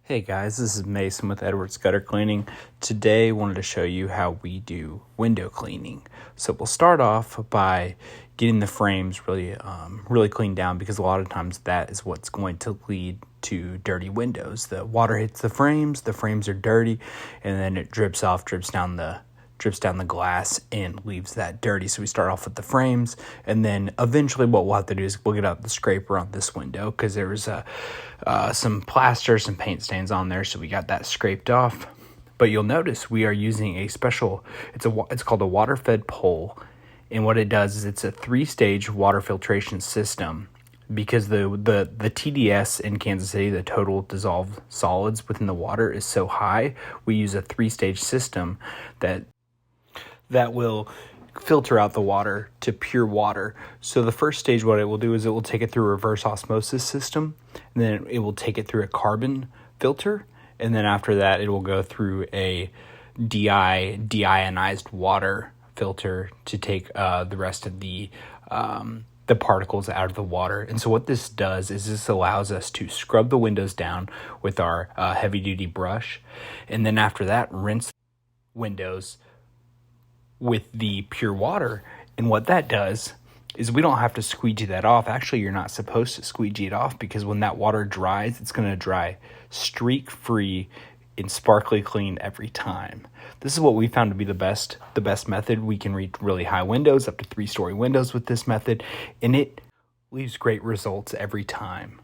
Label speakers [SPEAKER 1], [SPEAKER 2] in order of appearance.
[SPEAKER 1] Hey guys, this is Mason with Edwards Gutter Cleaning. Today I wanted to show you how we do window cleaning. So we'll start off by getting the frames really cleaned down, because a lot of times that is what's going to lead to dirty windows. The water hits the frames are dirty, and then it drips down the glass and leaves that dirty. So we start off with the frames, and then eventually what we'll have to do is we'll get out the scraper on this window, because there was some plaster, some paint stains on there, so we got that scraped off. But you'll notice we are using a special, it's called a water fed pole, and what it does is it's a 3-stage water filtration system. Because the TDS in Kansas City, the total dissolved solids within the water, is so high, we use a 3-stage system that will filter out the water to pure water. So the first stage, what it will do is it will take it through a reverse osmosis system, and then it will take it through a carbon filter, and then after that it will go through a deionized water filter to take the rest of the particles out of the water. And so what this does is this allows us to scrub the windows down with our heavy duty brush, and then after that rinse windows with the pure water. And what that does is we don't have to squeegee that off. Actually, you're not supposed to squeegee it off, because when that water dries, it's going to dry streak free and sparkly clean every time. This is what we found to be the best method. We can reach really high windows, up to 3-story windows with this method, and it leaves great results every time.